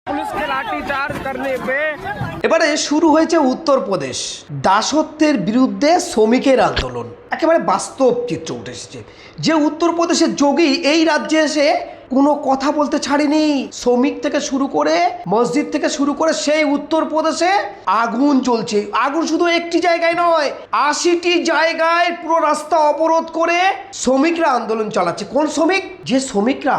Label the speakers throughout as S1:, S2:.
S1: Police के लाठीचार्ज करने पे
S2: এবারে শুরু হয়েছে উত্তরপ্রদেশ দাসত্বের বিরুদ্ধে শ্রমিকের আন্দোলন। একেবারে বাস্তব চিত্র উঠে এসেছে যে উত্তরপ্রদেশের যোগী এই রাজ্যে এসে কোনো কথা বলতে ছাড়েনি। শ্রমিক থেকে শুরু করে মসজিদ থেকে শুরু করে সেই উত্তরপ্রদেশে আগুন জ্বলছে। আগুন শুধু একটি জায়গায় নয়, ৮০টি জায়গায় পুরো রাস্তা অবরোধ করে শ্রমিকরা আন্দোলন চালাচ্ছে। কোন শ্রমিক? যে শ্রমিকরা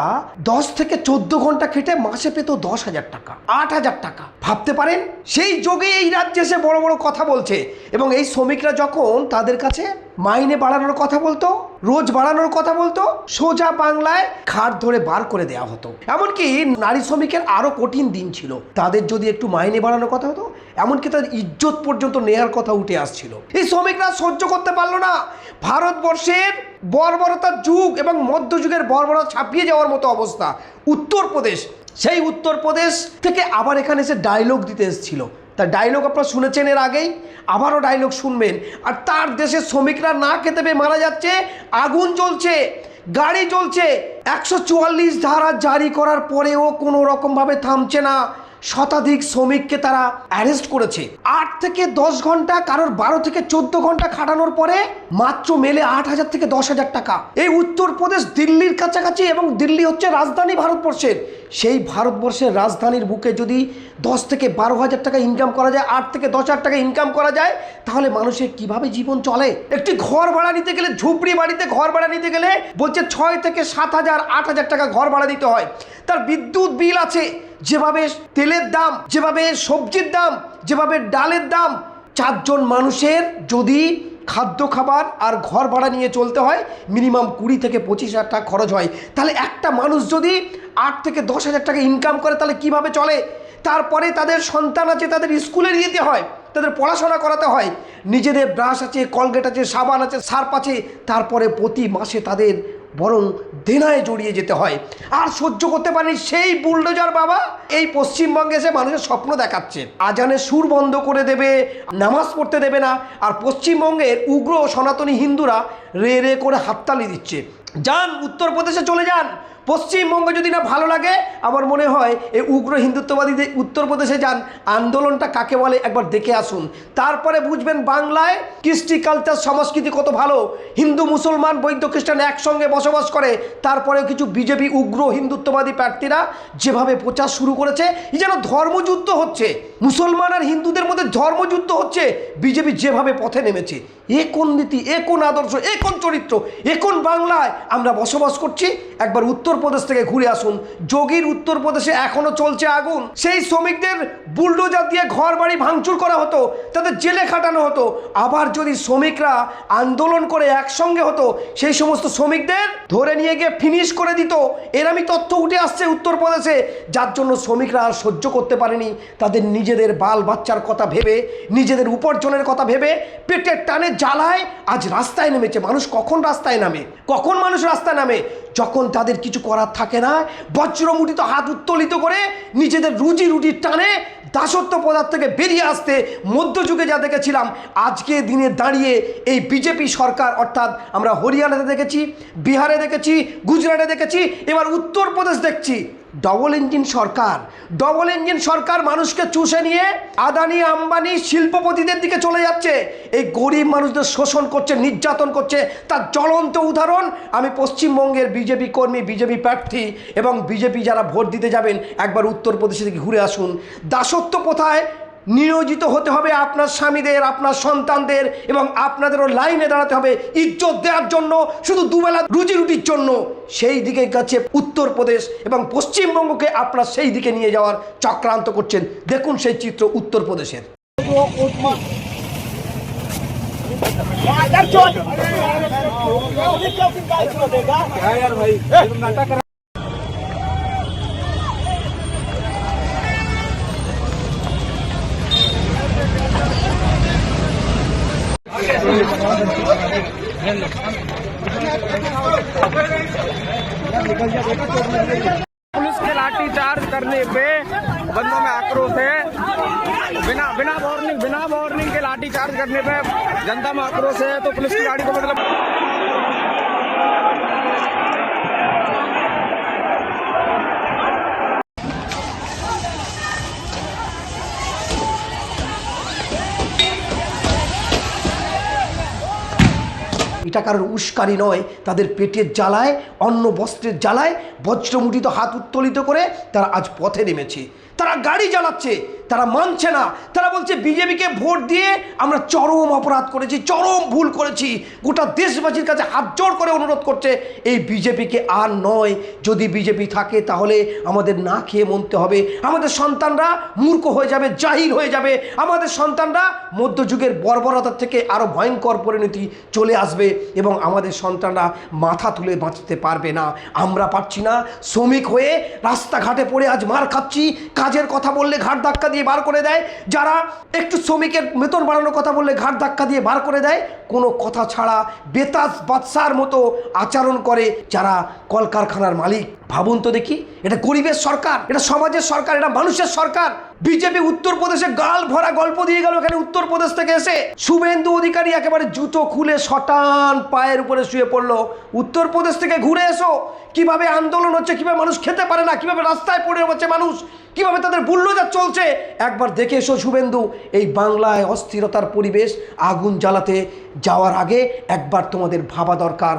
S2: 10 থেকে 14 ঘন্টা খেটে মাসে পেত 10,000 টাকা, 8,000 টাকা। ভাবতে পারেন সেই যোগে এই রাজ্যে এসে বড় বড় কথা বলছে। এবং এই শ্রমিকরা যখন তাদের কাছে মাইনে বাড়ানোর কথা বলতো, রোজ বাড়ানোর কথা বলতো, সোজা বাংলায় ঘাট ধরে বার করে দেওয়া হতো। এমনকি নারী শ্রমিকের আরো কঠিন দিন ছিল। তাদের যদি একটু মাইনে বাড়ানোর কথা হতো, এমনকি তাদের ইজ্জত পর্যন্ত নেয়ার কথা উঠে আসছিল। এই শ্রমিকরা সহ্য করতে পারলো না ভারতবর্ষের বর্বরতার যুগ এবং মধ্যযুগের বর্বরতা ছাপিয়ে যাওয়ার মতো অবস্থা। উত্তরপ্রদেশ, সেই উত্তরপ্রদেশ থেকে আবার এখানে এসে ডায়লগ দিতে এসেছিল। তার ডায়লগ আপনারা শুনেছেন এর আগেই, আবারও ডায়লগ শুনবেন। আর তার দেশের শ্রমিকরা না খেতে পেয়ে মারা যাচ্ছে, আগুন জ্বলছে, গাড়ি জ্বলছে। 144 ধারা জারি করার পরেও কোনো রকমভাবে থামছে না। শতাধিক শ্রমিককে তারা অ্যারেস্ট করেছে। 8 থেকে 10 ঘন্টা, কারোর 12 থেকে 14 ঘন্টা খাটানোর পরে মাত্র মেলে 8,000 থেকে 10,000 টাকা। এই উত্তরপ্রদেশ দিল্লির কাছাকাছি এবং দিল্লি হচ্ছে রাজধানী ভারতবর্ষের। সেই ভারতবর্ষের রাজধানীর বুকে যদি 10 থেকে 12,000 টাকা ইনকাম করা যায়, 8 থেকে 10,000 টাকা ইনকাম করা যায়, তাহলে মানুষের কিভাবে জীবন চলে? একটি ঘর ভাড়া নিতে গেলে, ঝুপড়ি বাড়িতে ঘর ভাড়া নিতে গেলে বলছে 6 থেকে 7,000, 8,000 টাকা ঘর ভাড়া দিতে হয়। তার বিদ্যুৎ বিল আছে, যেভাবে তেলের দাম, যেভাবে সবজির দাম, যেভাবে ডালের দাম। 4 জন মানুষের যদি খাদ্য খাবার আর ঘর ভাড়া নিয়ে চলতে হয়, মিনিমাম 20 থেকে 25,000 টাকা খরচ হয়। তাহলে একটা মানুষ যদি 8 থেকে 10,000 টাকা ইনকাম করে, তাহলে কিভাবে চলে? তারপরে তাদের সন্তান আছে, তাদের স্কুলে যেতে হয়, তাদের পড়াশোনা করাতে হয়, নিজেদের ব্রাশ আছে, কলগেট আছে, সাবান আছে, সার্ফ আছে, তারপরে প্রতি মাসে তাদের বরং দেনায় জড়িয়ে যেতে হয়। আর সহ্য করতে পারেনি সেই বুলডোজার বাবা এই পশ্চিমবঙ্গে এসে মানুষের স্বপ্ন দেখাচ্ছে। আজানের সুর বন্ধ করে দেবে, নামাজ পড়তে দেবে না। আর পশ্চিমবঙ্গের উগ্র সনাতনী হিন্দুরা রে রে করে হাততালি দিচ্ছে। যান উত্তরপ্রদেশে চলে যান। পশ্চিমবঙ্গে যদি না ভালো লাগে, আমার মনে হয় এই উগ্র হিন্দুত্ববাদীদের উত্তরপ্রদেশে যান, আন্দোলনটা কাকে বলে একবার দেখে আসুন। তারপরে বুঝবেন বাংলায় কৃষ্টি কালচার সংস্কৃতি কত ভালো। হিন্দু মুসলমান বৌদ্ধ খ্রিস্টান একসঙ্গে বসবাস করে। তারপরে কিছু বিজেপি উগ্র হিন্দুত্ববাদী প্রার্থীরা যেভাবে প্রচার শুরু করেছে, এই যেন ধর্মযুদ্ধ হচ্ছে, মুসলমান আর হিন্দুদের মধ্যে ধর্মযুদ্ধ হচ্ছে। বিজেপি যেভাবে পথে নেমেছে, এ কোন নীতি, এ কোন আদর্শ, এ কোন চরিত্র, এ কোন বাংলায় আমরা বসবাস করছি? একবার উত্তরপ্রদেশ থেকে ঘুরে আসুন। যোগীর উত্তরপ্রদেশে এখনো চলছে আগুন। সেই শ্রমিকদের বুলডোজার দিয়ে ঘর বাড়ি ভাঙচুর করা হতো, তাদের জেলে খাটানো হতো। আবার যদি শ্রমিকরা আন্দোলন করে একসঙ্গে হতো, সেই সমস্ত শ্রমিকদের ধরে নিয়ে গিয়ে ফিনিশ করে দিত। এরমই তথ্য উঠে আসছে উত্তরপ্রদেশে। যার জন্য শ্রমিকরা আর সহ্য করতে পারেনি। তাদের নিজেদের বাল বাচ্চার কথা ভেবে, নিজেদের উপার্জনের কথা ভেবে পেটের টানে জ্বালায় আজ রাস্তায় নেমেছে। মানুষ কখন রাস্তায় নামে? কখন মানুষ রাস্তায় নামে? যখন তাদের কিছু করার থাকে না, বজ্রমুঠিত হাত উত্তোলিত করে নিজেদের রুজি রুটির টানে দাসত্ব পদার্থ থেকে বেরিয়ে আসতে মধ্যযুগে যা দেখেছিলাম, আজকে দিনে দাঁড়িয়ে এই বিজেপি সরকার, অর্থাৎ আমরা হরিয়ানাতে দেখেছি, বিহারে দেখেছি, গুজরাটে দেখেছি, এবার উত্তরপ্রদেশ দেখছি। ডবল ইঞ্জিন সরকার, ডবল ইঞ্জিন সরকার মানুষকে চুষে নিয়ে আদানি আম্বানি শিল্পপতিদের দিকে চলে যাচ্ছে। এই গরিব মানুষদের শোষণ করছে, নির্যাতন করছে। তার জ্বলন্ত উদাহরণ আমি পশ্চিমবঙ্গের বিজেপি কর্মী, বিজেপি প্রার্থী এবং বিজেপি যারা ভোট দিতে যাবেন, একবার উত্তরপ্রদেশে থেকে ঘুরে আসুন। দাসত্ব প্রথায় নিয়োজিত হতে হবে আপনার স্বামীদের, আপনার সন্তানদের, এবং আপনাদেরও লাইনে দাঁড়াতে হবে ইজ্জত দেওয়ার জন্য, শুধু দুবেলা রুজি রুটির জন্য। সেই দিকে গেছে উত্তরপ্রদেশ এবং পশ্চিমবঙ্গকে আপনার সেই দিকে নিয়ে যাওয়ার চক্রান্ত করছেন। দেখুন সেই চিত্র উত্তরপ্রদেশের।
S1: पुलिस के लाठीचार्ज करने पे बंदों में आक्रोश है। बिना वार्निंग के लाठीचार्ज करने पे जनता में आक्रोश है। तो पुलिस की गाड़ी को मतलब
S2: এটা কারোর উস্কানি নয়, তাদের পেটের জ্বালায়, অন্ন বস্ত্রের জ্বালায় বজ্রমুঠিত হাত উত্তোলিত করে তারা আজ পথে নেমেছে। তারা গাড়ি জ্বালাচ্ছে, তারা মানছে না। তারা বলছে বিজেপিকে ভোট দিয়ে আমরা চরম অপরাধ করেছি, চরম ভুল করেছি। গোটা দেশবাসীর কাছে হাত জোড় করে অনুরোধ করছে এই বিজেপিকে আর নয়। যদি বিজেপি থাকে তাহলে আমাদের না খেয়ে মরতে হবে। আমাদের সন্তানরা মূর্খ হয়ে যাবে, জাহিল হয়ে যাবে। আমাদের সন্তানরা মধ্যযুগের বর্বরতার থেকে আরও ভয়ঙ্কর পরিণতি চলে আসবে এবং আমাদের সন্তানরা মাথা তুলে বাঁচতে পারবে না। আমরা পারছি না। শ্রমিক হয়ে রাস্তাঘাটে পড়ে আজ মার খাচ্ছি। কাজের কথা বললে ঘাট ধাক্কা দিয়ে বার করে দেয়। যারা একটু শ্রমিকের বেতন বাড়ানোর কথা বললে ঘাট ধাক্কা দিয়ে বার করে দেয়। কোনো কথা ছাড়া বেতাজ বাদশার মতো আচরণ করে যারা কলকারখানার মালিক। ভাবুন তো দেখি, এটা গরিবের সরকার, এটা সমাজের সরকার, এটা মানুষের সরকার। বিজেপি উত্তরপ্রদেশে গাল ভরা গল্প দিয়ে গেল। এখানে উত্তরপ্রদেশ থেকে এসে শুভেন্দু অধিকারী একেবারে জুতো খুলে শটান পায়ের উপরে শুয়ে পড়লো। উত্তরপ্রদেশ থেকে ঘুরে এসো, কিভাবে আন্দোলন হচ্ছে, কিভাবে মানুষ খেতে পারে না, কিভাবে রাস্তায় পড়ে রয়েছে মানুষ, কিভাবে তাদের বুল্ডোজার চলছে। একবার দেখে এসো শুভেন্দু। এই বাংলায় অস্থিরতার পরিবেশ, আগুন জ্বালাতে যাওয়ার আগে একবার তোমাদের ভাবা দরকার